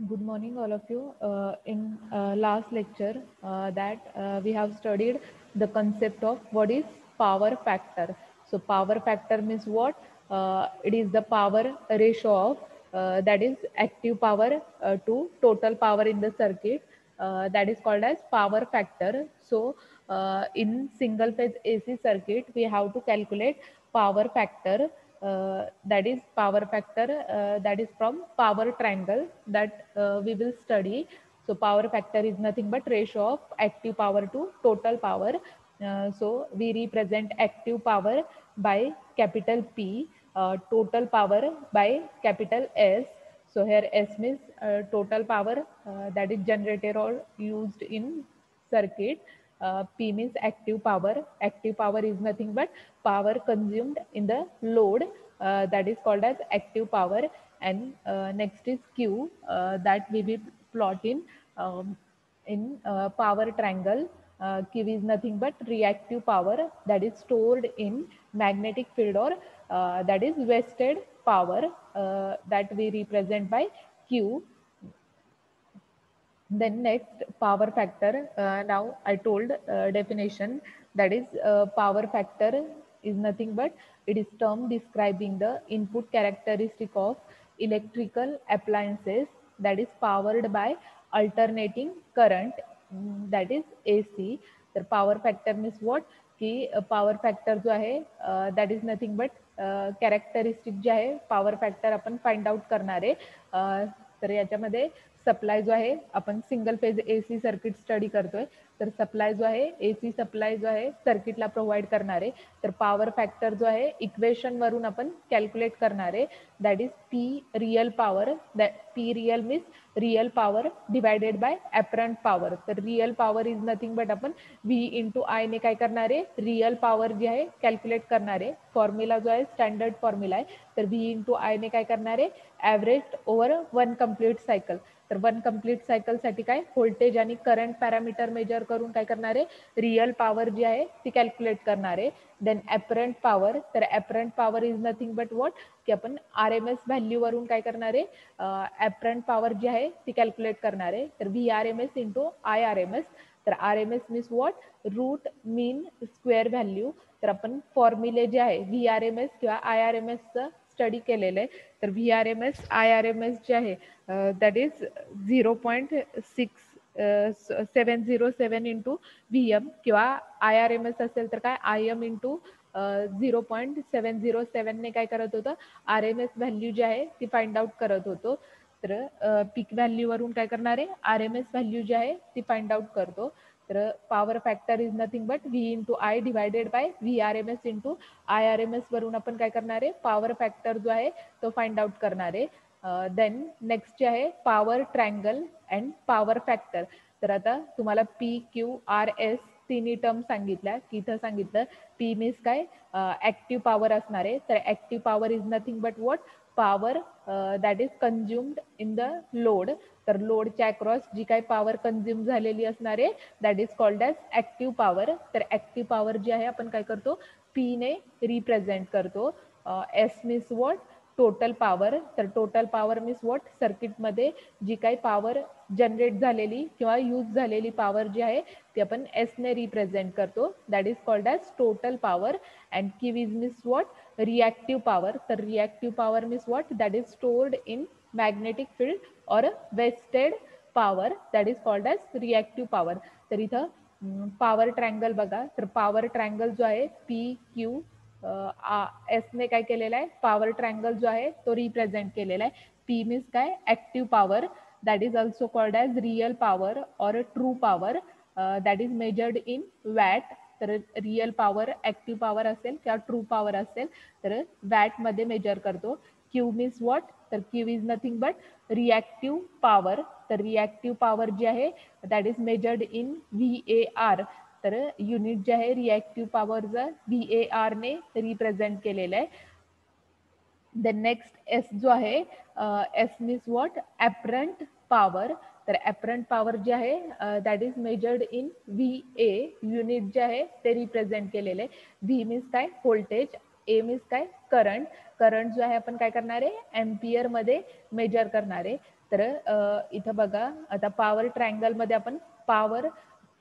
Good morning, all of you. In last lecture, we have studied the concept of what is power factor. So, power factor means what? It is the power ratio of that is active power to total power in the circuit. That is called as power factor. So, in single phase AC circuit, we have to calculate power factor, that is power factor, that is from power triangle that we will study. So power factor is nothing but ratio of active power to total power. So we represent active power by capital P, total power by capital S. So here S means total power that is generated or used in circuit. P means active power. Active power is nothing but power consumed in the load, that is called as active power. And next is Q, that we will plot um, in power triangle. Q is nothing but reactive power that is stored in magnetic field, or that is wasted power, that we represent by Q. Then next, power factor. Now I told definition, that is power factor is nothing but it is term describing the input characteristic of electrical appliances that is powered by alternating current, that is AC. तर power factor means what? की power factor जो आहे that is nothing but characteristic जे आहे power factor आपण find out करणार आहे. तर याच्यामध्ये सप्लाय जो आहे, आपण single phase AC circuit study करतोय, तर सप्लाय जो आहे AC सप्लाय जो आहे सर्किटला प्रोव्हाइड करणार आहे. तर पॉवर फॅक्टर जो आहे इक्वेशन वरून आपण कॅल्क्युलेट करणार आहे, that is P real power. P real means real power divided by apparent power. तर real power is nothing but आपण V इंटू आय ने काय करणार आहे, रियल पॉवर जी आहे कॅल्क्युलेट करणार आहे. फॉर्म्युला जो आहे स्टँडर्ड फॉर्म्युला आहे. तर V इंटू आय ने काय करणार आहे, average over one complete cycle. तर वन कम्प्लीट सायकलसाठी काय व्होल्टेज आणि करंट पॅरामीटर मेजर करून काय करणार आहे, रियल पॉवर जी आहे ती कॅल्क्युलेट करणार आहे. Then apparent power. तर apparent power is nothing but what, की आपण RMS व्हॅल्यूवरून काय करणार आहे, ॲपरंट पॉवर जी आहे ती कॅल्क्युलेट करणार आहे. तर VRMS इंटू IRMS. तर RMS means what, root mean square value. तर आपण फॉर्म्युले जे आहे VRMS किंवा IRMSचं स्टडी केलेलं आहे. तर VRMS IRMS जे आहे दॅट इज 0.6707 इंटू VM, किंवा IRMS असेल तर काय IM इंटू 0.707ने काय करत होतं, RMS व्हॅल्यू जी आहे ती फाइंड आउट करत होतो. तर पीक व्हॅल्यूवरून काय करणार आहे, RMS व्हॅल्यू जी आहे ती फाइंड आउट करतो. तर power factor is nothing but V into I divided by VRMS into IRMS वरून आपण काय करणार आहे, पॉवर फॅक्टर जो आहे तो फाइंड आउट करणार आहे. देन नेक्स्ट जे आहे power triangle and power factor. तर आता तुम्हाला PQRS तिन्ही टर्म सांगितल्या, की इथं सांगितलं P मीन्स काय, ॲक्टिव्ह पॉवर असणार आहे. तर active power is nothing but what, power that is consumed in the load. तर लोडच्या अक्रॉस जी काही पॉवर कन्झ्युम झालेली असणार आहे that is called as active power. तर ॲक्टिव्ह पॉवर जी आहे आपण काय करतो, P ने रिप्रेझेंट करतो. S means what, total power. तर टोटल पॉवर मीन्स वॉट, सर्किटमध्ये जी काही पॉवर जनरेट झालेली किंवा यूज झालेली पॉवर जी आहे ती आपण एस ने रिप्रेझेंट करतो, that is called as total power. And Q is means what, reactive power. तर reactive power means what, that is stored in magnetic field और wasted power, that is called as reactive power. तर इथं power triangle बघा. तर power triangle जो आहे PQ S ने काय केलेला आहे, पॉवर ट्रायंगल जो आहे तो रिप्रेझेंट केलेला आहे. P मीन्स काय, active power, that is also called as real power और true power, that is measured in watt. तर रियल पॉवर ॲक्टिव्ह पॉवर असेल किंवा ट्रू पॉवर असेल तर वॅटमध्ये मेजर करतो. Q मीन्स वॉट, तर Q is nothing but reactive power. तर रिॲक्टिव्ह पॉवर जी आहे that is measured in VAR. तर युनिट जे आहे रिॲक्टिव्ह पॉवरचं VAR ने रिप्रेझेंट केलेलं आहे. द नेक्स्ट एस जो आहे, S means what, apparent power. तर ॲपरंट पॉवर जे आहे that is measured in VA. Unit जे आहे ते रिप्रेझेंट केलेले आहे. V मीन्स काय, व्होल्टेज. A मीन्स काय, करंट. करंट जो आहे आपण काय करणार आहे, एम्पियरमध्ये मेजर करणार आहे. तर इथं बघा आता पॉवर ट्रायंगलमध्ये आपण पॉवर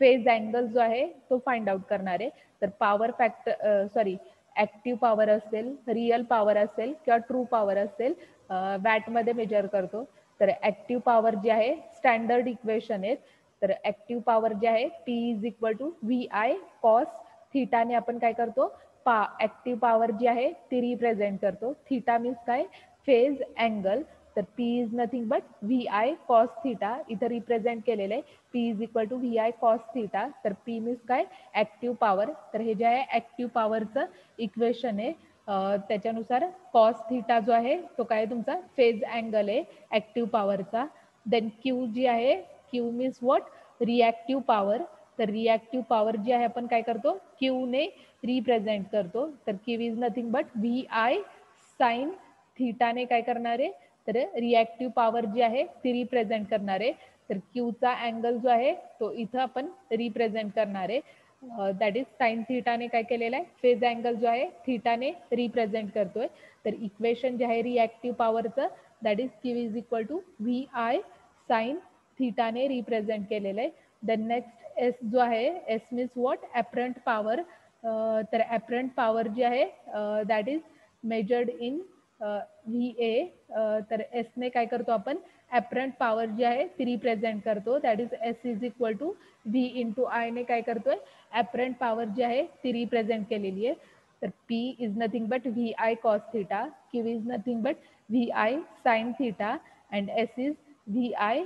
फेज अँगल जो आहे तो फाइंड आउट करणार आहे. तर पॉवर फॅक्टर ऍक्टिव्ह पॉवर असेल, रिअल पॉवर असेल किंवा ट्रू पॉवर असेल, वॅटमध्ये मेजर करतो. तर ऍक्टिव्ह पॉवर जी आहे स्टँडर्ड इक्वेशन आहेत. तर ऍक्टिव्ह पॉवर जी आहे P is equal to VI cos थिटाने आपण काय करतो, ऍक्टिव्ह पॉवर जी आहे ती रिप्रेझेंट करतो. थिटा मीन्स काय, फेज अँगल. तर P is nothing but VI cos theta इथं रिप्रेझेंट केलेलं आहे. P is equal to VI cos theta. तर P मीन्स काय, ऍक्टिव्ह पॉवर. तर हे जे आहे ऍक्टिव्ह पॉवरचं इक्वेशन आहे. त्याच्यानुसार कॉस थिटा जो आहे तो काय तुमचा फेज अँगल आहे ऍक्टिव्ह पॉवरचा. देन Q जी आहे, Q means what, reactive power. तर रिॲक्टिव्ह पॉवर जी आहे आपण काय करतो, Q ने रिप्रेझेंट करतो. तर Q is nothing but VI sine थिटाने काय करणार आहे, तर रिॲक्टिव्ह पॉवर जी आहे ती रिप्रेझेंट करणार आहे. तर क्यूचा अँगल जो आहे तो इथं आपण रिप्रेझेंट करणार आहे. दॅट इज साइन थिटाने काय केलेलं आहे, फेज अँगल जो आहे थिटाने रिप्रेझेंट करतोय. तर इक्वेशन जे आहे रिॲक्टिव्ह पॉवरचं that is Q is equal to VI sine थिटाने रिप्रेझेंट केलेलं आहे. देन नेक्स्ट एस जो आहे, S means what, apparent power. तर ॲपरंट पॉवर जी आहे that is measured in VA. तर एसने काय करतो आपण, ॲपरंट पॉवर जी आहे ती रिप्रेझेंट करतो. That is S is equal to V into आयने काय करतोय, ॲपरंट पॉवर जी आहे ती रिप्रेझेंट केलेली आहे. तर P is nothing but VI cos theta, Q is nothing but VI sine theta and S is VI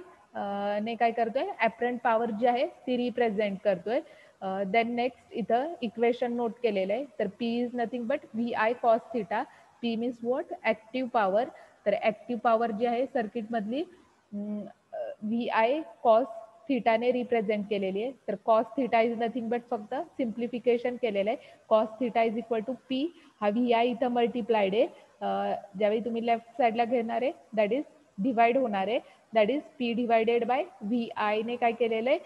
ने काय करतोय, ॲपरंट पॉवर जी आहे ती रिप्रेझेंट करतोय. देन नेक्स्ट इथं इक्वेशन नोट केलेलं आहे. तर P is nothing but VI cos theta. P means what, active power. तर ऍक्टिव्ह पॉवर जी आहे सर्किटमधली VI कॉस थिटाने रिप्रेझेंट केलेली आहे. तर cos theta is nothing but फक्त सिम्प्लिफिकेशन केलेलं आहे. Cos theta is equal to P, हा VI इथं मल्टिप्लाइड आहे. ज्यावेळी तुम्ही लेफ्ट साईडला घेणार आहे दॅट इज डिवाइड होणार आहे. That is P divided by VI ने काय केलेलं आहे,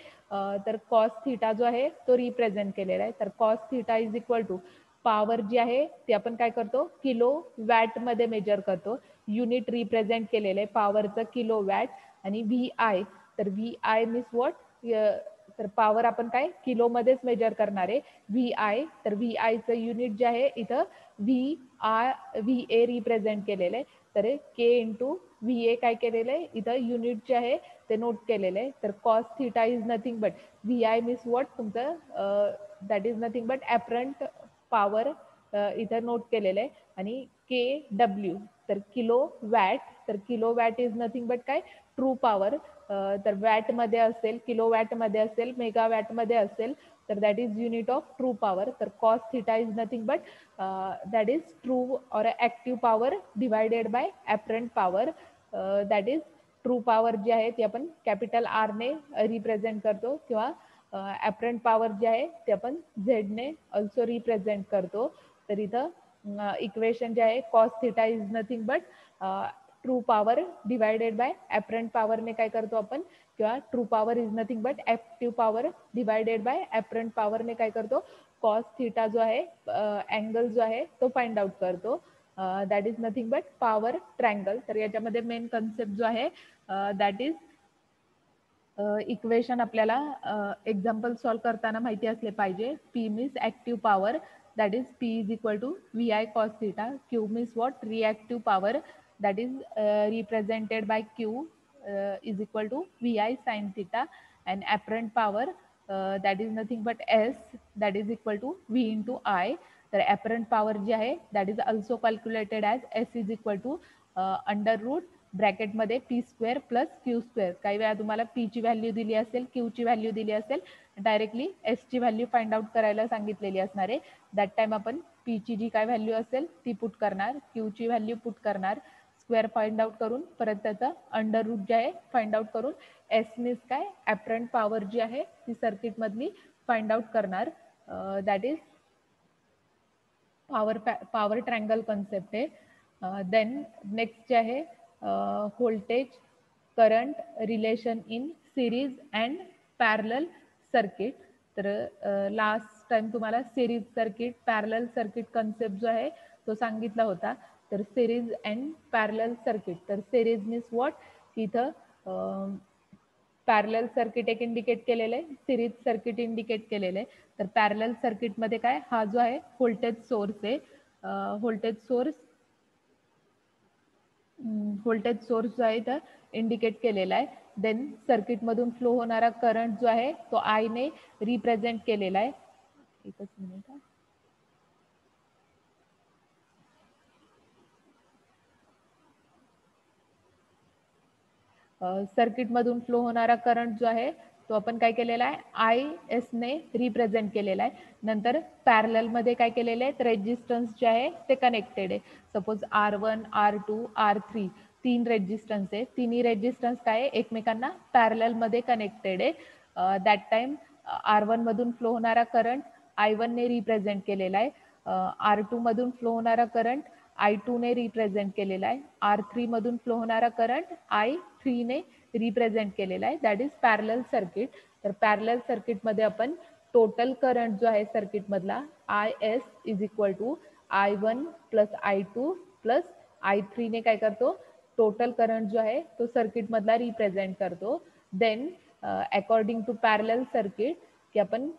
तर कॉस थिटा जो आहे तो रिप्रेझेंट केलेला आहे. तर cos theta is equal to power जी आहे ती आपण काय करतो, किलो वॅट मध्ये मेजर करतो. युनिट रिप्रेझेंट केलेलं आहे पॉवरचं किलो वॅट. आणि VI, तर VI मीन्स व्हॉट, तर पॉवर आपण काय किलो मध्येच मेजर करणार आहे VI. तर VIचं युनिट जे आहे इथं VA रिप्रेझेंट केलेलं आहे. तर K इंटू VA काय केलेलं आहे इथं युनिट जे आहे ते नोट केलेलं आहे. तर cos theta is nothing but VI means what तुमचं that is nothing but apparent power इथं नोट केलेलं आहे. आणि KW, तर किलो वॅट. तर kilowatt is nothing but काय, ट्रू पॉवर. तर वॅटमध्ये असेल, किलो वॅटमध्ये असेल, मेगा वॅटमध्ये असेल तर that is unit of true power. तर cos theta is nothing but that is true or active power divided by apparent power. That is true power जी आहे ती आपण कॅपिटल R ने रिप्रेझेंट करतो, किंवा ॲपरंट पॉवर जी आहे ते आपण Z ने ऑल्सो रिप्रेझेंट करतो. तर इथं इक्वेशन जे आहे cos theta is nothing but true power divided by apparent पॉवरने काय करतो आपण, किंवा true power is nothing but active power divided by apparent पॉवरने काय करतो, कॉस थिटा जो आहे अँगल जो आहे तो फाइंड आउट करतो. That is nothing but power triangle. तर याच्यामध्ये मेन कन्सेप्ट जो आहे दॅट इज इक्वेशन आपल्याला एक्झाम्पल सॉल्व करताना माहिती असले पाहिजे. P means active power, that is P is equal to VI cos theta. Q means what, reactive power, that is represented by Q is equal to VI sine theta. And apparent power that is nothing but S, that is equal to V into I. तर apparent power जी आहे that is also calculated as S is equal to under root ब्रॅकेटमध्ये P² plus Q². काही वेळा तुम्हाला P ची value दिली असेल, Q ची व्हॅल्यू दिली असेल, डायरेक्टली S ची व्हॅल्यू फाइंड आउट करायला सांगितलेली असणार आहे. दॅट टाइम आपण P ची जी काय व्हॅल्यू असेल ती पुट करणार, Q ची व्हॅल्यू पुट करणार, स्क्वेअर फाइंड आउट करून परत त्याचा अंडर रूट जे आहे फाइंड आउट करून S मीन्स काय, ॲपरंट पॉवर जी आहे ती सर्किटमधली फाइंड आउट करणार. That is power triangle concept आहे. देन नेक्स्ट जे आहे voltage current relation in series and parallel circuit. तर लास्ट टाइम तुम्हाला series circuit, parallel circuit concept जो आहे तो सांगितला होता. तर सिरीज अँड पॅरलल सर्किट, तर सिरीज मीन्स व्हॉट, इथं पॅरलल सर्किट एक इंडिकेट केलेलं आहे, सिरीज सर्किट इंडिकेट केलेलं आहे. तर पॅरलल सर्किटमध्ये काय, हा जो आहे व्होल्टेज सोर्स आहे, व्होल्टेज सोर्स जो आहे तर इंडिकेट केलेला आहे. देन सर्किटमधून फ्लो होणारा करंट जो आहे तो आय ने रिप्रेझेंट केलेला आहे. एकच मिनिट. सर्किटमधून फ्लो होणारा करंट जो आहे तो आपण काय केलेला आहे, आय एस ने रिप्रेझेंट केलेला आहे. नंतर पॅरललमध्ये काय केलेलं आहे, रेजिस्टन्स जे आहे ते कनेक्टेड आहे. सपोज R1, R2, R3 तीन रेजिस्टन्स आहे. तिन्ही रेजिस्टन्स काय आहे, एकमेकांना पॅरललमध्ये कनेक्टेड आहे. दॅट टाइम R1 मधून फ्लो होणारा करंट I1 ने रिप्रेझेंट केलेला आहे. R2 मधून फ्लो होणारा करंट I2 ने रिप्रेझेंट केलेला आहे. R3 मधून फ्लो होणारा करंट I3 ने रिप्रेझेंट केलेला आहे. That is parallel circuit. तर पॅरलल सर्किटमध्ये आपण टोटल करंट जो आहे सर्किटमधला IS is equal to I1 plus I2 plus I3 ने काय करतो, टोटल करंट जो आहे तो सर्किटमधला रिप्रेझेंट करतो. Then according to parallel circuit की आपण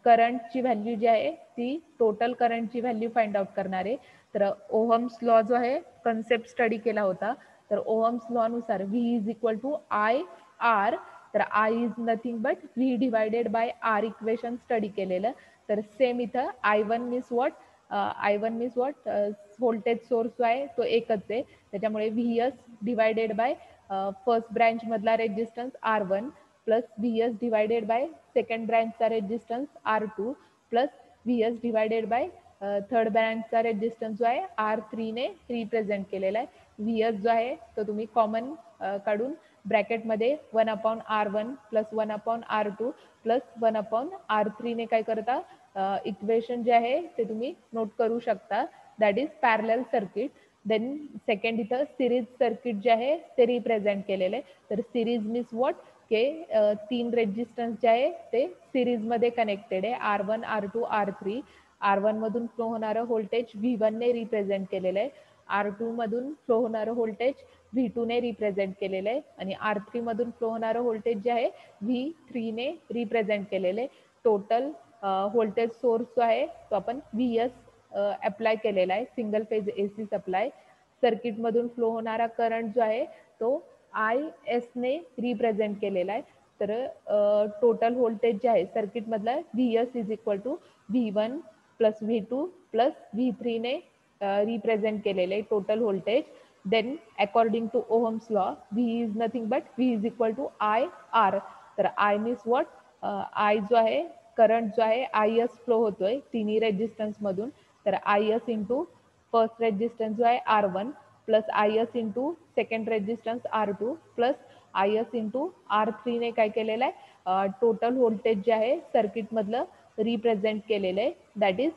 करंटची व्हॅल्यू जी आहे ती टोटल करंटची व्हॅल्यू फाइंड आउट करणार आहे. तर ओहम्स लॉ जो आहे कन्सेप्ट स्टडी केला होता. तर ओहम्स लॉ नुसार V is equal to I R. तर I is nothing but V divided by R equation study केलेलं. तर सेम इथं I1 means what, voltage source जो आहे तो एकच आहे. त्याच्यामुळे VS divided by first branch मधला resistance R1 plus VS divided by second ब्रँचचा resistance R2 plus VS divided by third ब्रँचचा रेजिस्टन्स जो आहे R3 ने रिप्रेझेंट केलेला आहे. VS जो आहे तो तुम्ही कॉमन काढून ब्रॅकेटमध्ये 1/R1 plus 1/R2 plus 1/R3 ने काय करता, इक्वेशन जे आहे ते तुम्ही नोट करू शकता. That is parallel circuit. Then second इथं सिरीज सर्किट जे आहे ते रिप्रेझेंट केलेलं आहे. तर सिरीज मीन्स व्हॉट के तीन रेजिस्टन्स जे आहे ते सिरीजमध्ये कनेक्टेड आहे, R1, R2, R3. R1 मधून फ्लो होणारं व्होल्टेज V1 ने रिप्रेझेंट केलेलं आहे. R2 मधून फ्लो होणारं व्होल्टेज V2 ने रिप्रेझेंट केलेलं आहे आणि R3 मधून फ्लो होणारं व्होल्टेज जे आहे V3 ने रिप्रेझेंट केलेलं आहे. टोटल व्होल्टेज सोर्स जो आहे तो आपण VS अप्लाय केलेला आहे, सिंगल फेज AC सप्लाय. सर्किटमधून फ्लो होणारा करंट जो आहे तो IS ने रिप्रेझेंट केलेला आहे. तर टोटल व्होल्टेज जे आहे सर्किटमधला VS is equal to V1 plus V2 plus V3 ने रिप्रेझेंट केलेले आहे total voltage. Then according to Ohm's law V is nothing but V is equal to I R. तर I मीन्स व्हॉट, I जो आहे current जो आहे IS flow होतोय तिन्ही रेजिस्टन्स मधून. तर IS इंटू फर्स्ट रेजिस्टन्स जो आहे R1 plus IS into second resistance R2 plus IS into R3 ने काय केलेलं आहे, टोटल व्होल्टेज जे आहे सर्किटमधलं रिप्रेझेंट केलेलं आहे. That is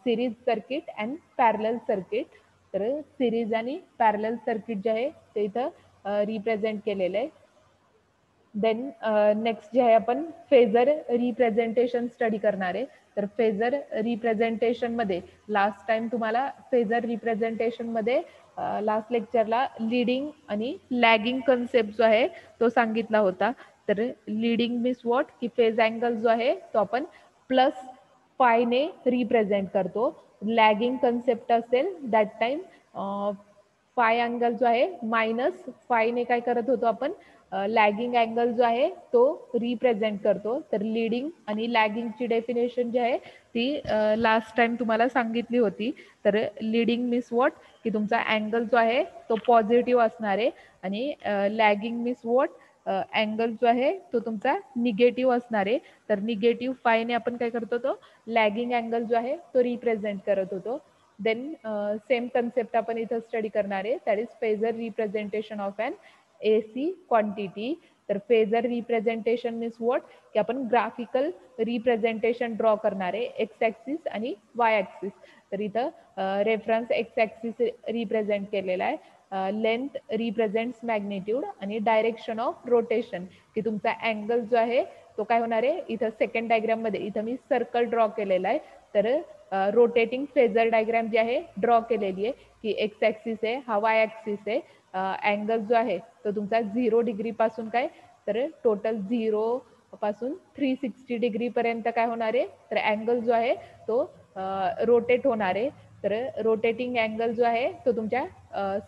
series circuit and parallel circuit. तर सिरीज आणि पॅरलल सर्किट जे आहे ते इथं रिप्रेझेंट केलेलं आहे. देन नेक्स्ट जे आहे आपण फेजर रिप्रेझेंटेशन स्टडी करणार आहे. तर फेजर रिप्रेझेंटेशन मध्ये लास्ट टाइम तुम्हाला फेजर रिप्रेझेंटेशन मध्ये लास्ट लेक्चरला लीडिंग आणि लॅगिंग कन्सेप्ट जो आहे तो सांगितला होता. तर लीडिंग मीन्स व्हॉट की फेज अँगल जो आहे तो आपण प्लस फाय ने रिप्रेझेंट करतो. लॅगिंग कन्सेप्ट असेल दॅट टाइम फाय अँगल जो आहे मायनस फाय ने काय करत होतो आपण, लॅगिंग अँगल जो आहे तो रिप्रेझेंट करतो. तर लीडिंग आणि लॅगिंगची डेफिनेशन जी आहे ती लास्ट टाइम तुम्हाला सांगितली होती. तर लीडिंग मीन्स व्हॉट की तुमचा अँगल जो आहे तो पॉझिटिव्ह असणार आहे आणि लॅगिंग मीन्स व्हॉट, अँगल जो आहे तो तुमचा निगेटिव्ह असणार आहे. तर निगेटिव्ह फायने आपण काय करत होतो, लॅगिंग अँगल जो आहे तो रिप्रेझेंट करत होतो. देन सेम कन्सेप्ट आपण इथं स्टडी करणार आहे. That is phasor representation of an AC quantity. तर फेजर रिप्रेझेंटेशन मीन्स व्हॉट की आपण ग्राफिकल रिप्रेझेंटेशन ड्रॉ करणार आहे, एक्स ॲक्सिस आणि वाय ॲक्सिस. तर इथं रेफरन्स एक्स ॲक्सिस रिप्रेझेंट केलेला आहे, लेंथ रिप्रेझेंट्स मॅग्निट्यूड आणि डायरेक्शन ऑफ रोटेशन की तुमचा अँगल जो आहे तो काय होणार आहे. इथं सेकंड डायग्राम मध्ये इथं मी सर्कल ड्रॉ केलेला आहे. तर रोटेटिंग फेजर डायग्राम जी आहे ड्रॉ केलेली आहे की एक्स ॲक्सिस आहे, हा वाय ॲक्सिस आहे. अँगल जो आहे तो तुमचा 0 डिग्री पासून काय तर टोटल 0 पासून 360 डिग्री पर्यंत काय होणार आहे तर अँगल जो आहे तो रोटेट होणार आहे. तर रोटेटिंग अँगल जो आहे तो तुमच्या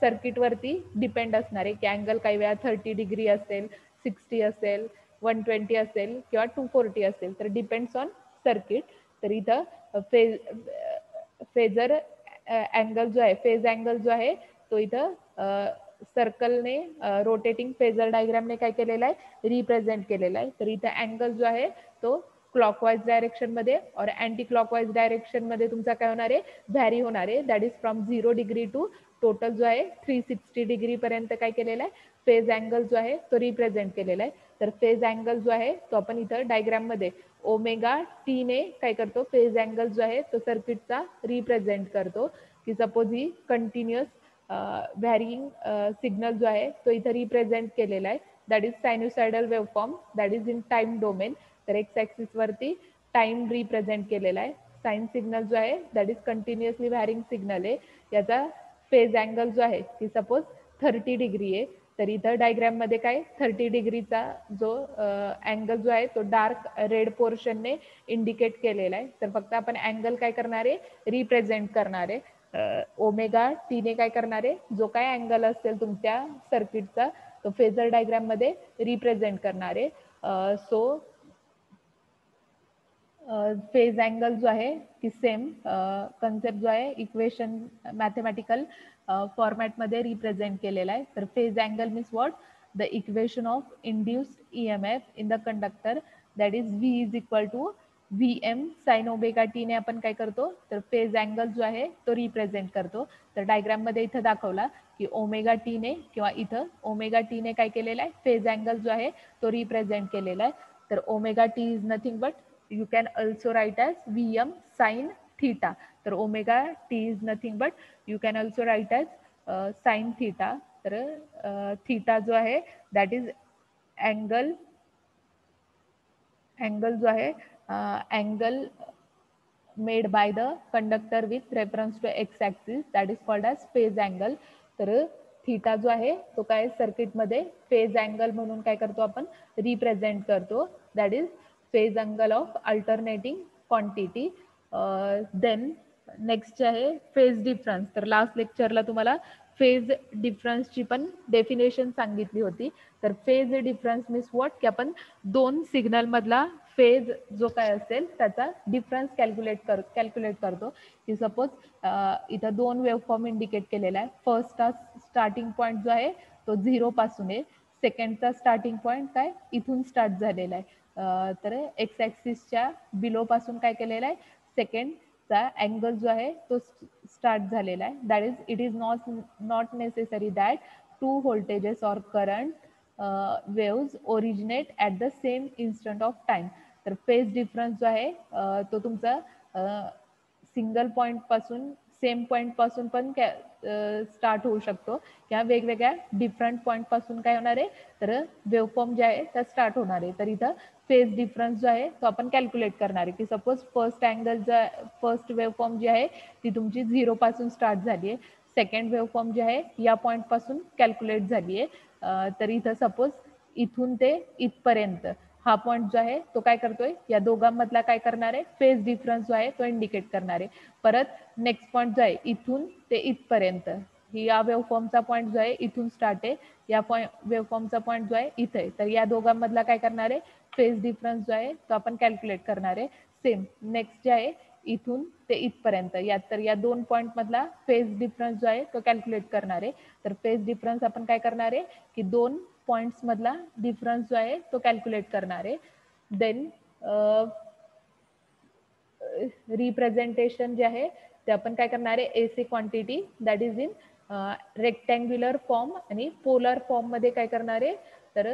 सर्किटवरती डिपेंड असणार आहे की अँगल काही वेळा 30 डिग्री असेल, 60 असेल, 120 असेल किंवा 240 असेल. तर डिपेंड्स ऑन सर्किट. तर इथं फेजर अँगल जो आहे, फेज अँगल जो आहे तो इथं सर्कलने रोटेटिंग फेजर डायग्रामने काय केलेला आहे रिप्रेझेंट केलेला आहे. तर इथं अँगल जो आहे तो क्लॉकवाईज डायरेक्शन मध्ये और अँटी क्लॉकवाईज डायरेक्शन मध्ये तुमचा काय होणार आहे व्हॅरी होणार आहे. That is from 0 degree to total जो आहे 360 डिग्री पर्यंत काय केलेला आहे फेज अँगल जो आहे तो रिप्रेझेंट केलेला आहे. तर फेज अँगल जो आहे तो आपण इथं डायग्राम मध्ये ओमेगा टी ने काय करतो फेज अँगल जो आहे तो सर्किटचा रिप्रेझेंट करतो की सपोज ही कंटिन्युअस व्हॅरिंग सिग्नल जो आहे तो इथं रिप्रेझेंट केलेला आहे. That is sinusoidal waveform that is in time domain. तर एक्स ॲक्सिस वरती टाइम रिप्रेझेंट केलेला आहे. साइन सिग्नल जो आहे that is continuously varying signal आहे. याचा फेज अँगल जो आहे की सपोज 30 डिग्री आहे. तर इथं डायग्राम मध्ये काय 30 डिग्रीचा जो अँगल जो आहे तो डार्क रेड पोर्शनने इंडिकेट केलेला आहे. तर फक्त आपण अँगल काय करणार आहे रिप्रेझेंट करणार आहे. ओमेगा टीने काय करणार आहे जो काय अँगल असेल तुमच्या सर्किटचा तो फेजर डायग्राम मध्ये रिप्रेझेंट करणार आहे. सो फेज अँगल जो आहे की सेम कन्सेप्ट जो आहे इक्वेशन मॅथमॅटिकल फॉर्मॅटमध्ये रिप्रेझेंट केलेला आहे. तर phase angle means what the equation of induced EMF in the conductor that is V is equal to VM sine omega T ने आपण काय करतो तर फेज अँगल जो आहे तो रिप्रेझेंट करतो. तर डायग्राम मध्ये इथं दाखवला की ओमेगा टी ने किंवा इथं ओमेगा टी ने काय केलेलं आहे फेज अँगल जो आहे तो रिप्रेझेंट केलेला आहे. तर omega T is nothing but you can also write as Vm sin theta. तर omega T is nothing but you can also write as sine theta. तर थीटा जो आहे दॅट इज अँगल जो आहे angle made by the conductor with reference to x axis that is called as phase angle. तर theta जो आहे तो काय सर्किट मध्ये फेज अँगल म्हणून काय करतो आपण रिप्रेझेंट करतो. That is phase angle of alternating quantity. Then next आहे फेज डिफरन्स. तर लास्ट लेक्चरला तुम्हाला फेज डिफरन्सची पण डेफिनेशन सांगितली होती. तर फेज डिफरन्स मीन्स व्हॉट की आपण दोन सिग्नल मधला फेज जो काय असेल त्याचा डिफरन्स कॅल्क्युलेट करतो. की सपोज इथं दोन वेवफॉर्म इंडिकेट केलेला आहे. फर्स्टचा स्टार्टिंग पॉईंट जो आहे तो 0 पासून आहे. सेकंडचा स्टार्टिंग पॉईंट काय इथून स्टार्ट झालेला आहे. तर एक्स ॲक्सिसच्या बिलो पासून काय केलेलं आहे सेकंडचा अँगल जो आहे तो स्टार्ट झालेला आहे. That is it is not necessary that two voltages or current waves originate at the same instant of time. तर फेज डिफरन्स जो आहे तो तुमचा सिंगल पॉईंट पासून सेम पॉईंट पासून पण स्टार्ट होऊ शकतो किंवा वेगवेगळ्या डिफरंट पॉईंट पासून काय होणार आहे तर वेवफॉर्म जे आहे त्या स्टार्ट होणार आहे. तर इथं फेज डिफरन्स जो आहे तो आपण कॅल्क्युलेट करणार आहे की सपोज फर्स्ट वेवफॉर्म जी आहे ती तुमची 0 पासून स्टार्ट झाली आहे. सेकंड वेवफॉर्म जी आहे या पॉईंट पासून कॅल्क्युलेट झाली आहे. तर इथं सपोज इथून ते इथपर्यंत हा पॉईंट जो आहे तो काय करतोय या दोघांमधला काय करणार आहे फेज डिफरन्स जो आहे तो इंडिकेट करणार आहे. परत नेक्स्ट पॉईंट जो आहे इथून ते इथपर्यंत ही या वेवफॉर्मचा पॉईंट जो आहे इथून स्टार्ट आहे. या वेवफॉर्मचा पॉईंट जो आहे इथे आहे. तर या दोघांमधला काय करणार आहे फेज डिफरन्स जो आहे तो आपण कॅल्क्युलेट करणार आहे. सेम नेक्स्ट जे आहे इथून ते इथपर्यंत तर या दोन पॉईंट मधला फेज डिफरन्स जो आहे तो कॅल्क्युलेट करणार आहे. तर फेज डिफरन्स आपण काय करणार आहे की दोन पॉइंट्स मधला डिफरन्स जो आहे तो कॅल्क्युलेट करणार आहे. देन रिप्रेझेंटेशन जे आहे ते आपण काय करणार आहे AC quantity that is in rectangular form आणि पोलर फॉर्म मध्ये काय करणार आहे तर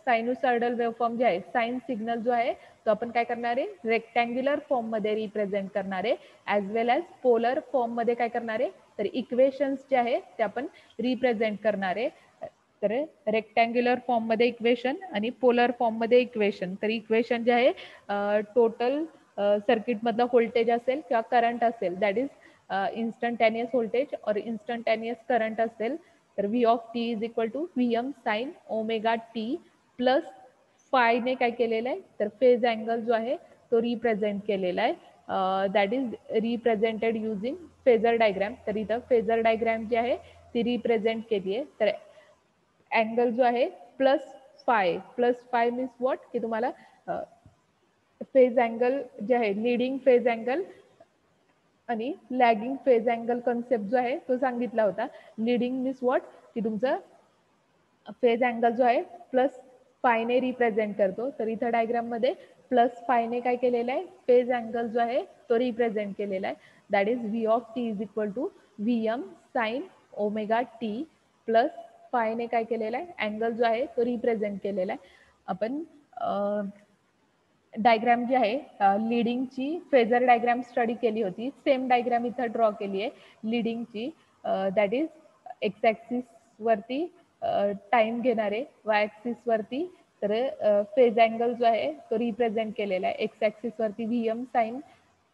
सायनुसायडल वेवफॉर्म जे आहे साइन सिग्नल जो आहे तो आपण काय करणार आहे रेक्टँग्युलर फॉर्म मध्ये रिप्रेझेंट करणार आहे. As well as polar form मध्ये काय करणार आहे तर इक्वेशन्स जे आहे ते आपण रिप्रेझेंट करणार आहे. तर रेक्टँग्युलर फॉर्म मध्ये इक्वेशन आणि पोलर फॉर्म मध्ये इक्वेशन. तर इक्वेशन जे आहे टोटल सर्किट मधला व्होल्टेज असेल किंवा करंट असेल, दॅट इज इन्स्टंटेनियस व्होल्टेज और इन्स्टंटेनियस करंट असेल, तर V of T is equal to V M sine omega T plus फायने काय केलेलं आहे, तर फेज अँगल जो आहे तो रिप्रेझेंट केलेला आहे, that is represented using phasor diagram. तर इथं फेजर डायग्रॅम जी आहे ती रिप्रेझेंट केली आहे. तर अँगल जो आहे प्लस फाय मीन्स व्हॉट, की तुम्हाला फेज अँगल जे आहे लीडिंग फेज अँगल आणि लॅगिंग फेज अँगल कन्सेप्ट जो आहे तो सांगितला होता. लीडिंग मीन्स व्हॉट, की तुमचं फेज अँगल जो आहे प्लस फायने रिप्रेझेंट करतो. तर इथं डायग्राम मध्ये प्लस फायने काय केलेलं आहे, फेज अँगल जो आहे तो रिप्रेझेंट केलेला आहे. That is V of T is equal to V M sine omega T plus फायने काय केलेला आहे, अँगल जो आहे तो रिप्रेझेंट केलेला आहे. आपण डायग्राम जी आहे लीडिंगची फेजर डायग्राम स्टडी केली होती. सेम डायग्राम इथं ड्रॉ केली आहे लीडिंगची. दॅट इज एक्स ॲक्सिस वरती टाइम घेणारे, वाय ॲक्सिस वरती तर फेज अँगल जो आहे तो रिप्रेझेंट केलेला आहे. एक्स ॲक्सिस वरती V M sine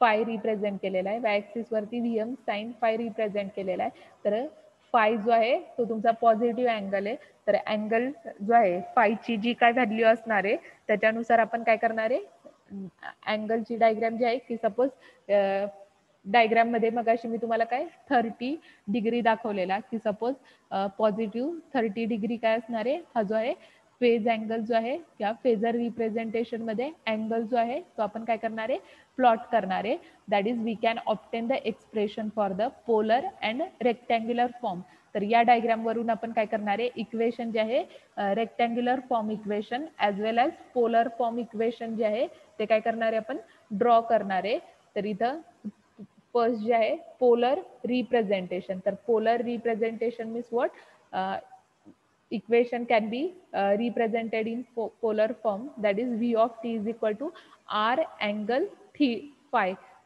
phi represent केलेला आहे, वाय ॲक्सिस वरती V M sine phi represent केलेला आहे. तर फाय जो आहे तो तुमचा पॉझिटिव्ह अँगल आहे. तर अँगल जो आहे फायची जी काय व्हॅल्यू असणार आहे त्याच्यानुसार आपण काय करणार आहे, अँगलची डायग्राम जी आहे की सपोज डायग्राम मध्ये मगाशी मी तुम्हाला काय 30 डिग्री दाखवलेला, की सपोज पॉझिटिव्ह 30 डिग्री काय असणार आहे, हा जो आहे फेज अँगल जो आहे किंवा फेजर रिप्रेझेंटेशन मध्ये अँगल जो आहे तो आपण काय करणार आहे, प्लॉट करणार आहे. That is we can obtain the expression for the polar and rectangular form. तर या डायग्राम वरून आपण काय करणार आहे, इक्वेशन जे आहे rectangular form equation as well as polar form equation जे आहे ते काय करणार आहे, आपण ड्रॉ करणार आहे. तर इथं फर्स्ट जे आहे पोलर रिप्रेझेंटेशन. तर polar representation means what, equation can be represented in polar form, that is v of t is equal to r angle phi.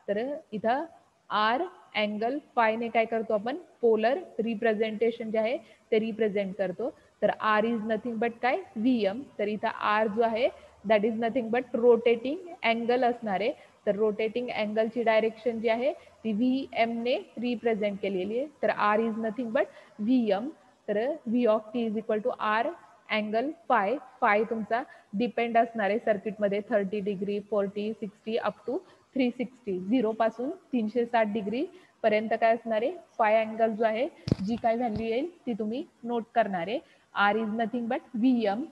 तर इथं r अँगल फाय ने काय करतो आपण, पोलर रिप्रेझेंटेशन जे आहे ते रिप्रेझेंट करतो. तर r इज नथिंग बट काय, vm. तर इथं r जो आहे that is nothing but rotating angle असणार आहे. तर रोटेटिंग अँगलची डायरेक्शन जी आहे ती vm ने रिप्रेझेंट केलेली आहे. तर r is nothing but vm. तर V of T is equal to R angle phi. Phi तुमचा डिपेंड असणार आहे सर्किटमध्ये 30 डिग्री 40 60 अप टू 360, 0 पासून 360 डिग्री पर्यंत काय असणार आहे, फाय अँगल जो आहे जी काय व्हॅल्यू येईल ती तुम्ही नोट करणार आहे. R is nothing but V M.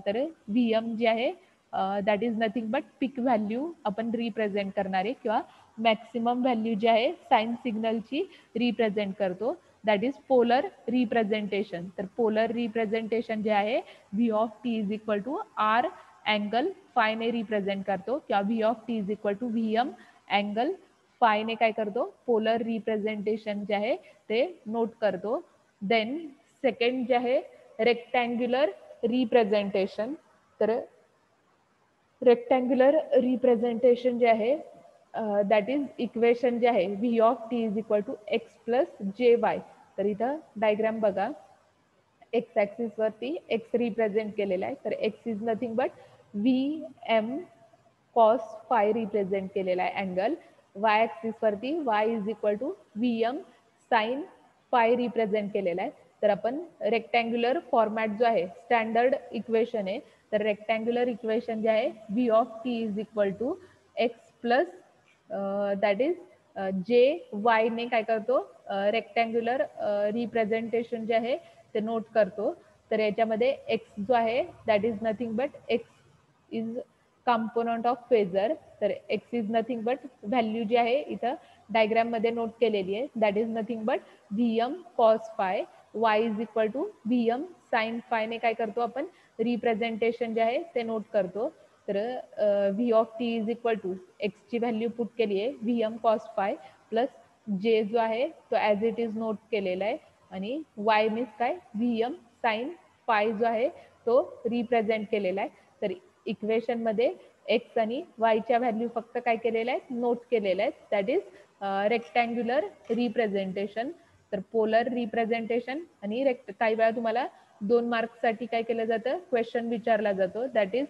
तर व्ही एम जे आहे that is nothing but peak value आपण रिप्रेझेंट करणार आहे किंवा मॅक्सिमम व्हॅल्यू जी आहे साइन सिग्नलची रिप्रेझेंट करतो. That is polar representation. तर पोलर रिप्रेझेंटेशन जे आहे V of T is equal to R angle phi ने रिप्रेझेंट करतो किंवा V of T is equal to V M angle phi ने काय करतो, पोलर रिप्रेझेंटेशन जे आहे ते नोट करतो. देन सेकंड जे आहे रेक्टँग्युलर रिप्रेझेंटेशन. तर रेक्टँग्युलर रिप्रेझेंटेशन जे आहे दॅट इज इक्वेशन जे आहे V of T is equal to X plus J Y. तर इथं डायग्राम बघा, एक्स ॲक्सिस वरती एक्स रिप्रेझेंट केलेला आहे. तर X is nothing but V M cos phi represent केलेला आहे अँगल. वाय ॲक्सिस वरती Y is equal to V M sine phi represent केलेला आहे. तर आपण रेक्टँग्युलर फॉर्मॅट जो आहे स्टँडर्ड इक्वेशन आहे. तर रेक्टँग्युलर इक्वेशन जे आहे V of T is equal to X plus that is J Y ने काय करतो, रेक्टँग्युलर रिप्रेझेंटेशन जे आहे ते नोट करतो. तर याच्यामध्ये एक्स जो आहे that is nothing but X is component of phasor. तर X is nothing but value जी आहे इथं डायग्राम मध्ये नोट केलेली आहे that is nothing but V M cos phi. Y is equal to V M sine phi ने काय करतो आपण, रिप्रेझेंटेशन जे आहे ते नोट करतो. तर V of T is equal to एक्सची व्हॅल्यू पुट केली आहे V M cos phi plus J जो आहे तो ॲज इट इज नोट केलेला आहे आणि वाय मीन्स काय, व्ही एम साइन फाय जो आहे तो रिप्रेझेंट केलेला आहे. तर इक्वेशन मध्ये एक्स आणि वायच्या व्हॅल्यू फक्त काय केलेल्या आहेत, नोट केलेल्या आहेत. That is rectangular representation. तर पोलर रिप्रेझेंटेशन आणि काही वेळा तुम्हाला 2 मार्क्ससाठी काय केलं जातं, क्वेश्चन विचारला जातो that is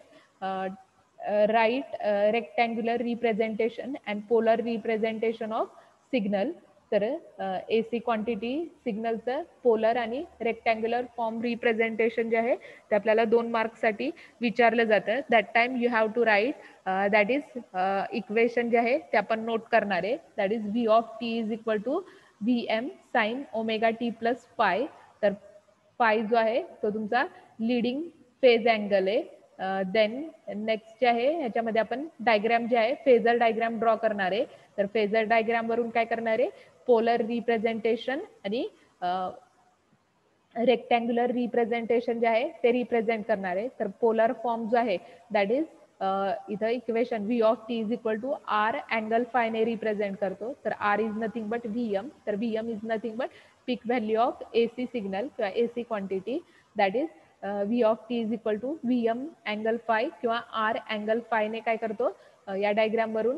write rectangular representation and polar representation of signal. तर AC क्वांटिटी सिग्नलचं पोलर आणि रेक्टँग्युलर फॉर्म रिप्रेझेंटेशन जे आहे ते आपल्याला 2 मार्क्ससाठी विचारलं जातं. That time you have to write that is equation जे आहे ते आपण नोट करणार आहे. That is V of T is equal to VM sine omega T plus phi. तर फाय जो आहे तो तुमचा लिडिंग फेज अँगल आहे. देन नेक्स्ट जे आहे ह्याच्यामध्ये आपण डायग्राम जे आहे फेजर डायग्राम ड्रॉ करणार आहे. तर फेजर डायग्राम वरून काय करणार आहे पोलर रिप्रेझेंटेशन आणि रेक्टँग्युलर रिप्रेझेंटेशन जे आहे ते रिप्रेझेंट करणार आहे. तर पोलर फॉर्म जो आहे दॅट इज इथं equation V of T is equal to R angle फायने रिप्रेझेंट करतो. तर R is nothing but VM. तर VM is nothing but peak value of AC signal किंवा AC quantity. That is V of T is equal to VM angle phi किंवा R angle फायने काय करतो या डायग्राम वरून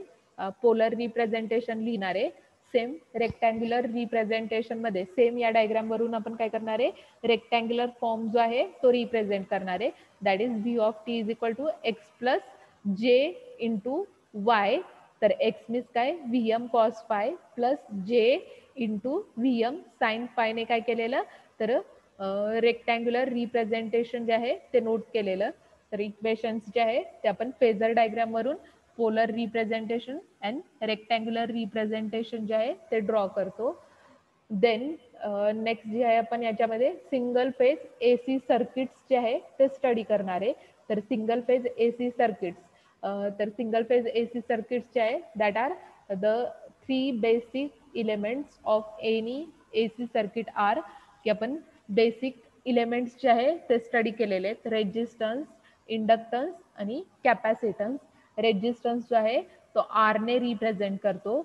पोलर रिप्रेझेंटेशन लिहिणार आहे. सेम रेक्टँग्युलर रिप्रेझेंटेशन मध्ये सेम या डायग्राम वरून आपण काय करणार आहे रेक्टँग्युलर फॉर्म जो आहे तो रिप्रेझेंट करणार आहे. That is V of T is equal to X plus J into Y. तर एक्स मीन्स काय VM cos phi plus J into VM sine फायने काय केलेलं तर रेक्टँग्युलर रिप्रेझेंटेशन जे आहे ते नोट केलेलं. तर इक्वेशन्स जे आहे ते आपण फेजर डायग्राम वरून polar representation and rectangular representation जे आहे ते ड्रॉ करतो. देन नेक्स्ट जे आहे आपण याच्यामध्ये सिंगल फेज AC सर्किट्स जे आहे ते स्टडी करणार आहे. तर सिंगल फेज AC सर्किट्स तर सिंगल फेज AC सर्किट्स जे आहे that are the 3 basic elements of any AC circuit are की आपण बेसिक इलेमेंट्स जे आहे ते स्टडी केलेले आहेत. रेजिस्टन्स, इंडक्टन्स आणि कॅपॅसिटन्स. रेजिस्टन्स जो आहे तो R ने रिप्रेझेंट करतो.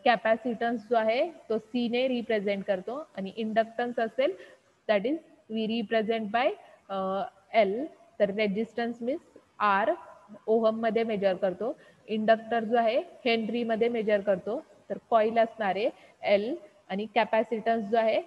कॅपॅसिटन्स जो आहे तो C ने रिप्रेझेंट करतो आणि इंडक्टन्स असेल that is we represent by L. तर रेजिस्टन्स मीन्स R ओहम मध्ये मेजर करतो. इंडक्टर जो आहे हेनरी मध्ये मेजर करतो. तर कॉईल असणारे L आणि कॅपॅसिटन्स जो आहे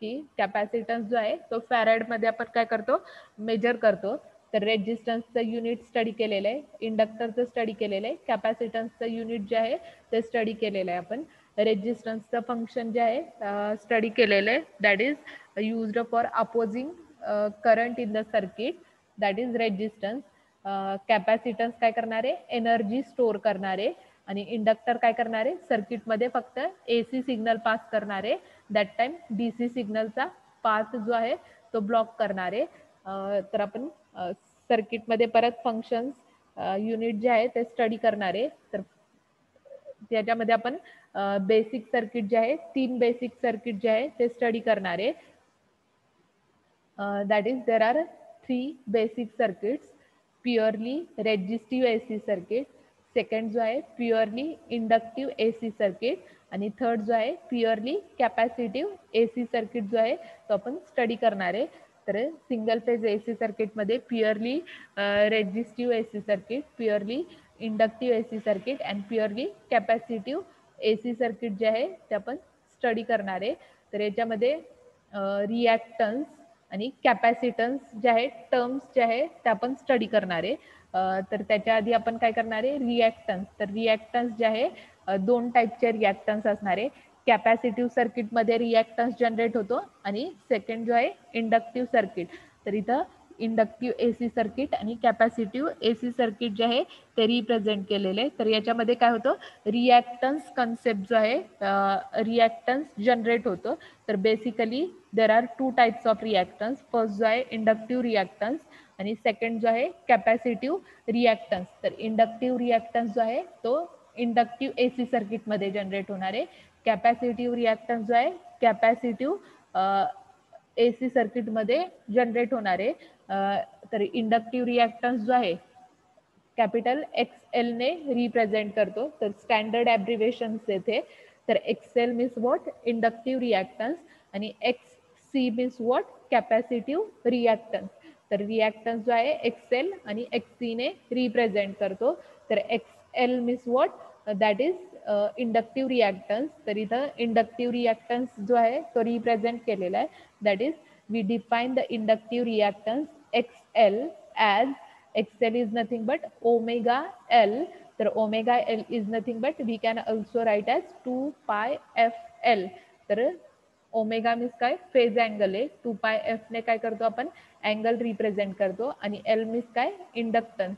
की कॅपॅसिटन्स जो आहे तो फॅरेड मध्ये आपण काय करतो मेजर करतो. तर रेजिस्टन्सचं युनिट स्टडी केलेलं आहे, इंडक्टरचं स्टडी केलेलं आहे, कॅपॅसिटन्सचं युनिट जे आहे ते स्टडी केलेलं आहे आपण. रेजिस्टन्सचं फंक्शन जे आहे स्टडी केलेलं आहे that is used for opposing current in the circuit that is resistance. Capacitance काय करणार आहे एनर्जी स्टोअर करणार आहे आणि इंडक्टर काय करणार आहे सर्किटमध्ये फक्त AC सिग्नल पास करणार आहे. दॅट टाइम DC सिग्नलचा पाथ जो आहे तो ब्लॉक करणार आहे. तर आपण सर्किटमध्ये परत फंक्शन्स युनिट जे आहे ते स्टडी करणार आहे. तर त्याच्यामध्ये आपण बेसिक सर्किट जे आहे 3 बेसिक सर्किट जे आहे ते स्टडी करणार आहे. That is there are 3 basic circuits. Purely resistive AC circuit, second जो आहे प्युअरली इंडक्टिव्ह AC सर्किट आणि थर्ड जो आहे प्युअरली कॅपॅसिटिव्ह AC सर्किट जो आहे तो आपण स्टडी करणार आहे. तर सिंगल फेज AC सर्किटमध्ये purely resistive AC circuit, purely inductive AC circuit and purely capacitive AC circuit जे आहे ते आपण स्टडी करणार आहे. तर याच्यामध्ये रिॲक्टन्स आणि कॅपॅसिटन्स जे आहे टर्म्स जे आहे ते आपण स्टडी करणार आहे. तर त्याच्या आधी आपण काय करणार आहे रिॲक्टन्स. तर रिॲक्टन्स जे आहे 2 टाईपचे रिॲक्टन्स असणार आहे. कॅपॅसिटिव्ह सर्किटमध्ये रिॲक्टन्स जनरेट होतो आणि सेकंड जो आहे इंडक्टिव्ह सर्किट. तर इथं इंडक्टिव्ह AC सर्किट आणि कॅपॅसिटिव्ह AC सर्किट जे आहे ते रिप्रेझेंट केलेले. तर याच्यामध्ये काय होतं रिॲक्टन्स कन्सेप्ट जो आहे रिॲक्टन्स जनरेट होतो. तर basically there are 2 types of reactance. First जो आहे इंडक्टिव्ह रिॲक्टन्स आणि सेकंड जो आहे कॅपॅसिटिव्ह रिॲक्टन्स. तर इंडक्टिव्ह रिॲक्टन्स जो आहे तो इंडक्टिव्ह AC सर्किटमध्ये जनरेट होणार आहे. कॅपॅसिटिव्ह रिॲक्टन्स जो आहे कॅपॅसिटिव्ह AC सर्किटमध्ये जनरेट होणार आहे. तर इंडक्टिव्ह रिॲक्टन्स जो आहे कॅपिटल XL ने रिप्रेझेंट करतो. तर स्टँडर्ड ॲब्रिव्हेशन्स येथे. तर XL means what inductive reactance आणि XC means what capacitive reactance. तर रिॲक्टन्स जो आहे XL आणि XC ने रिप्रेझेंट करतो. तर XL means what that is inductive reactance. तर इथं इंडक्टिव्ह रिॲक्टन्स जो आहे तो रिप्रेझेंट केलेला आहे. That is we define the inductive reactance XL as XL is nothing but omega L. तर omega L is nothing but we can also write as 2 pi FL. तर omega means काय phase angle आहे, 2 pi F ने काय करतो आपण angle represent करतो आणि एल मीन्स काय इंडक्टन्स.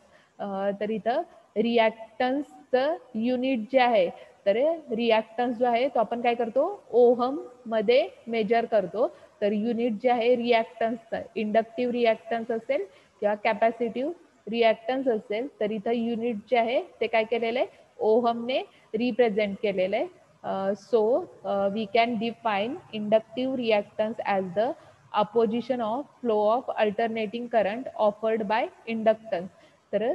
तर इथं रिॲक्टन्सचं युनिट जे आहे तर रिॲक्टन्स जो आहे तो आपण काय करतो ओहम मध्ये मेजर करतो. तर युनिट जे आहे रिॲक्टन्सचं इंडक्टिव्ह रिॲक्टन्स असेल किंवा कॅपॅसिटिव्ह रिॲक्टन्स असेल तर इथं युनिट जे आहे ते काय केलेलं आहे ओहमने रिप्रेझेंट केलेलं आहे. So we can define inductive reactance as the opposition of flow of alternating current offered by inductance. तर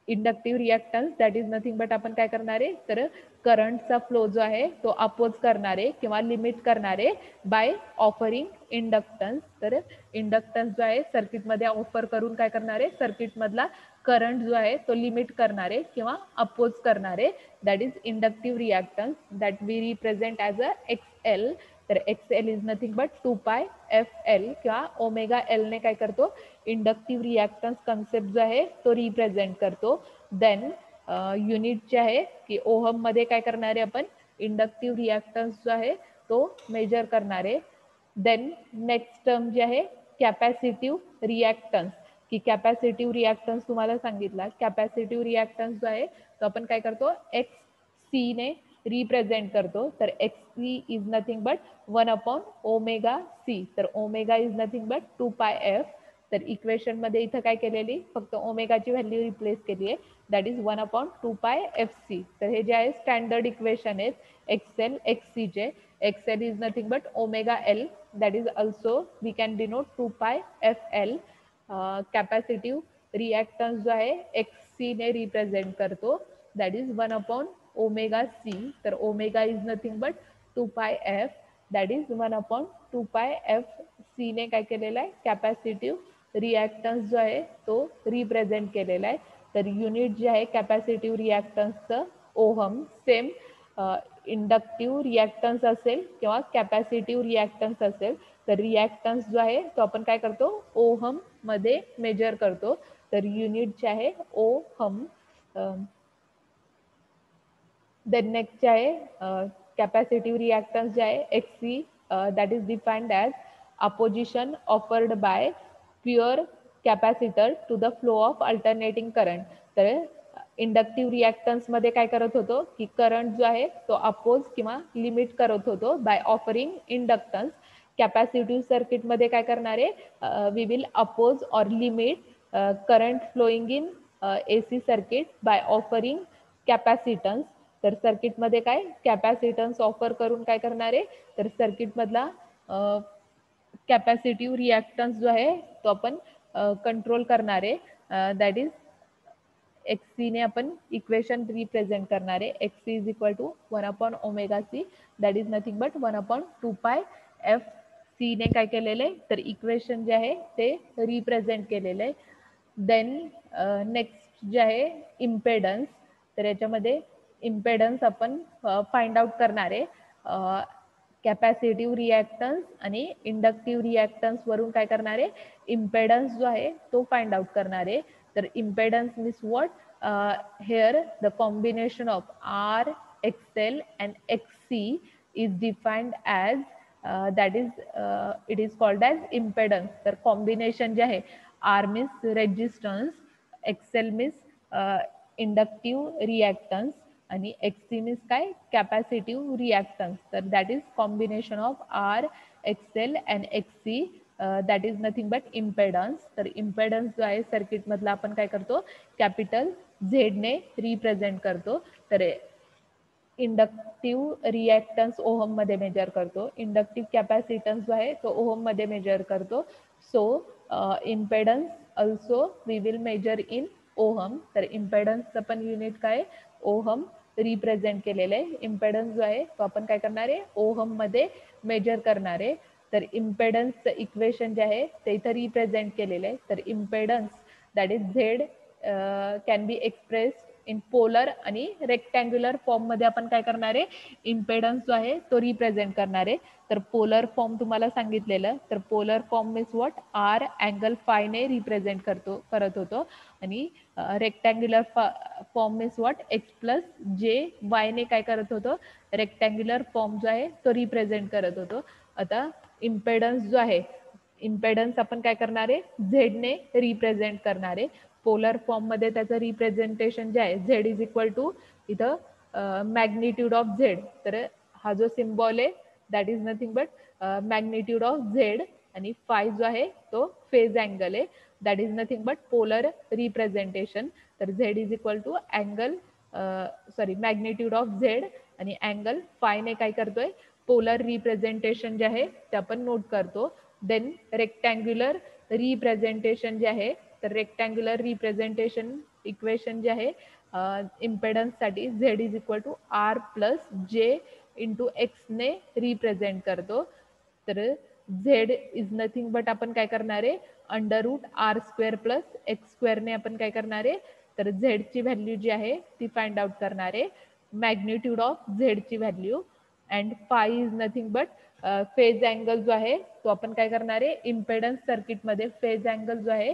inductive reactance that is nothing but आपण काय करणार आहे तर करंटचा फ्लो जो आहे तो अपोज करणारे किंवा लिमिट करणारे बाय ऑफरिंग इंडक्टन्स. तर इंडक्टन्स जो आहे सर्किटमध्ये ऑफर करून काय करणारे सर्किटमधला करंट जो आहे तो लिमिट करणारे किंवा अपोज करणारे that is inductive reactance that we represent as a XL. तर XL is nothing but 2 pi FL किंवा ओमेगा L ने काय करतो इंडक्टिव्ह रिॲक्टन्स कन्सेप्ट जो आहे तो रिप्रेझेंट करतो. देन युनिट जे आहे की ओहम मध्ये काय करणारे आपण इंडक्टिव्ह रिॲक्टन्स जो आहे तो मेजर करणारे. देन नेक्स्ट टर्म जे आहे कॅपॅसिटिव्ह रिॲक्टन्स की कॅपॅसिटिव्ह रिॲक्टन्स तुम्हाला सांगितला कॅपॅसिटिव्ह रिॲक्टन्स जो आहे तो आपण काय करतो XC ने रिप्रेझेंट करतो. तर XC is nothing but 1 omega C. तर ओमेगा इज नथिंग बट 2 पाय F. तर इक्वेशन मध्ये इथं काय केलेली फक्त ओमेगाची व्हॅल्यू रिप्लेस केली आहे दॅट इज 1/2 पाय FC. तर हे जे आहे स्टँडर्ड इक्वेशन आहेत XL XC चे. XL is nothing but omega L that is also we can denote 2 pi FL. Capacitive reactance जो आहे XC ने रिप्रेझेंट करतो दॅट इज 1 ओमेगा C. तर ओमेगा इज नथिंग बट 2 पाय F that is 1/2 pi FC ने काय केलेलं आहे कॅपॅसिटिव्ह रिॲक्टन्स जो आहे तो रिप्रेझेंट केलेला आहे. तर युनिट जे आहे कॅपॅसिटिव्ह रिॲक्टन्सचं ओहम सेम इंडक्टिव्ह रिॲक्टन्स असेल किंवा कॅपॅसिटिव्ह रिॲक्टन्स असेल तर रिॲक्टन्स जो आहे तो आपण काय करतो ओहम मध्ये मेजर करतो. तर युनिट जे आहे ओहम. देन नेक्स्ट जे आहे कॅपॅसिटिव्ह रिॲक्टन्स जे आहे XC that is defined as opposition offered by pure capacitor to the flow of alternating current. तर इंडक्टिव्ह रिॲक्टन्स मध्ये काय करत होतो की करंट जो आहे तो अपोज किंवा लिमिट करत होतो by offering inductance. Capacitive circuit मध्ये काय करणारे we will oppose or limit current flowing in AC circuit by offering capacitance. तर सर्किटमध्ये काय कॅपॅसिटन्स ऑफर करून काय करणारे तर सर्किटमधला कॅपॅसिटिव्ह रिॲक्टन्स जो आहे तो आपण कंट्रोल करणारे दॅट इज XC ने आपण इक्वेशन रिप्रेझेंट करणारे XC is equal to 1 omega C that is nothing but 1/2 pi FC ने काय केलेलं आहे तर इक्वेशन जे आहे ते रिप्रेझेंट केलेलं आहे. देन नेक्स्ट जे आहे इम्पेडन्स. तर याच्यामध्ये इम्पेडन्स आपण फाइंड आउट करणारे कॅपॅसिटिव्ह रिॲक्टन्स आणि इंडक्टिव्ह रिॲक्टन्स वरून काय करणारे इम्पेडन्स जो आहे तो फाइंड आउट करणारे. तर impedance means what hair the combination of R XL and XC is defined as that is it is called as impedance. तर कॉम्बिनेशन जे आहे R means resistance XL means inductive reactance आणि XC means काय capacitive reactance. तर that is combination of R XL and XC that is nothing but impedance. तर impedance जो आहे circuit मधला आपण काय करतो कॅपिटल Z ने रिप्रेझेंट करतो. तर इंडक्टिव्ह रिॲक्टन्स ओहम मध्ये मेजर करतो. इंडक्टिव्ह कॅपॅसिटन्स जो आहे तो ओहम मध्ये मेजर करतो. So impedance also we will measure in ohm. तर इम्पेडन्सचं पण युनिट काय ओहम रिप्रेझेंट केलेलं आहे. इम्पेडन्स जो आहे तो आपण काय करणार आहे ओहम मध्ये मेजर करणार आहे. तर इम्पेडन्सचं इक्वेशन जे आहे ते इथं रिप्रेझेंट केलेलं आहे. तर impedance that is Z can be expressed in polar आणि रेक्टँग्युलर फॉर्म मध्ये आपण काय करणार आहे, इम्पेडन्स जो आहे तो रिप्रेझेंट करणार आहे. तर पोलर फॉर्म तुम्हाला सांगितलेलं, तर polar form means what, R angle फायने रिप्रेझेंट करत होतो आणि rectangular form means what, X plus J वायने काय करत होतो, रेक्टँग्युलर फॉर्म जो आहे तो रिप्रेझेंट करत होतो. आता इम्पेडन्स जो आहे, इम्पेडन्स आपण काय करणार आहे, झेडने रिप्रेझेंट करणार आहे. पोलर फॉर्म मध्ये त्याचं रिप्रेझेंटेशन जे आहे, झेड इज इक्वल टू इथं मॅग्निट्यूड ऑफ झेड. तर हा जो सिम्बॉल आहे that is nothing but magnitude of Z आणि फाय जो आहे तो फेज अँगल आहे, that is nothing but polar representation. तर Z is equal to angle magnitude of Z आणि अँगल फायने काय करतोय, पोलर रिप्रेझेंटेशन जे आहे ते आपण नोट करतो. देन रेक्टँग्युलर रिप्रेझेंटेशन जे आहे, तर रेक्टँग्युलर रिप्रेझेंटेशन इक्वेशन जे आहे इम्पेडन्ससाठी Z is equal to R plus J into एक्सने रिप्रेझेंट करतो. तर झेड इज नथिंग बट आपण काय करणार आहे, under root R square plus X स्क्वेअरने आपण काय करणार आहे, तर झेडची व्हॅल्यू जी आहे ती फाइंड आउट करणार आहे, मॅग्निट्यूड ऑफ झेडची value. And phi is nothing but phase angle जो आहे तो आपण काय करणार आहे, इम्पेडन्स सर्किटमध्ये फेज अँगल जो आहे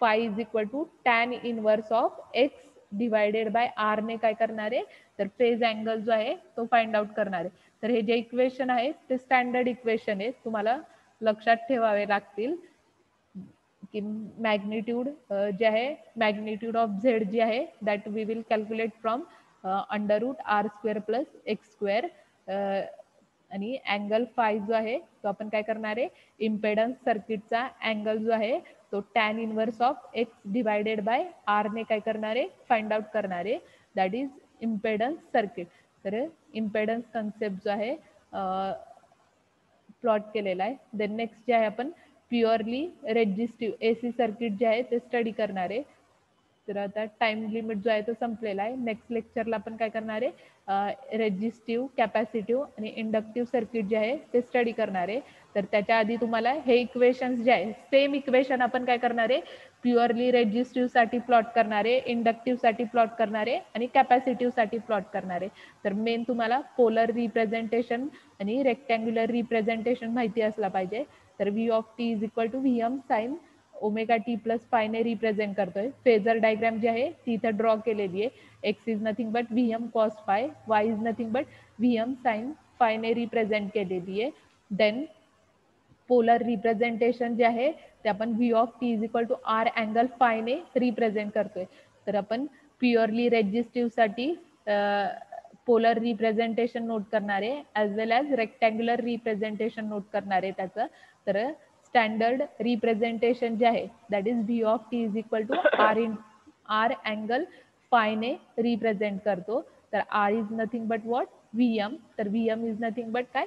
phi is equal to tan inverse of X divided by R ने काय करणार आहे, तर फेज अँगल जो आहे तो फाइंड आउट करणार आहे. तर हे जे इक्वेशन आहे ते स्टँडर्ड इक्वेशन आहे, तुम्हाला लक्षात ठेवावे लागतील की मॅग्निट्यूड जे आहे, मॅग्निट्यूड ऑफ झेड जी आहे that we will calculate from under root R square plus X square आणि अँगल फाय जो आहे तो आपण काय करणार आहे, इम्पेडन्स सर्किटचा अँगल जो आहे तो tan inverse of X divided by R ने काय करणार आहे, फाइंड आउट करणार आहे, दॅट इज इम्पेडन्स सर्किट. तर इम्पेडन्स कन्सेप्ट जो आहे प्लॉट केलेला आहे. देन नेक्स्ट जे आहे आपण प्युअरली रेजिस्टिव्ह एसी सर्किट जे आहे ते स्टडी करणार आहे. तर आता टाइम लिमिट जो आहे तो संपलेला आहे. नेक्स्ट लेक्चरला आपण काय करणार आहे, रेजिस्टिव्ह, कॅपॅसिटिव्ह आणि इंडक्टिव्ह सर्किट जे आहे ते स्टडी करणार आहे. तर त्याच्या आधी तुम्हाला हे इक्वेशन्स जे आहे, सेम इक्वेशन आपण काय करणार आहे, प्युअरली रेजिस्टिव्ह साठी प्लॉट करणार आहे, इंडक्टिव्ह साठी प्लॉट करणार आहे आणि कॅपॅसिटिव्ह साठी प्लॉट करणार आहे. तर मेन तुम्हाला पोलर रिप्रेझेंटेशन आणि रेक्टँग्युलर रिप्रेझेंटेशन माहिती असला पाहिजे. तर V of T is equal to V M sine omega T plus फायने रिप्रेझेंट करतोय. फेजर डायग्राम जी आहे ती इथं ड्रॉ केलेली आहे. X is nothing but V M cos phi, Y is nothing but V M sine फायने represent केलेली आहे. देन पोलर रिप्रेझेंटेशन जे आहे ते आपण V of T is equal to R angle फायने रिप्रेझेंट करतोय. तर आपण प्युअरली रेजिस्टिव्ह साठी पोलर रिप्रेझेंटेशन नोट करणार आहे, as well as rectangular representation note करणार आहे त्याचं. तर स्टँडर्ड रिप्रेझेंटेशन जे आहे that is V of T is equal to R angle फायने रिप्रेझेंट करतो. तर R is nothing but what, V M. तर V M is nothing but काय,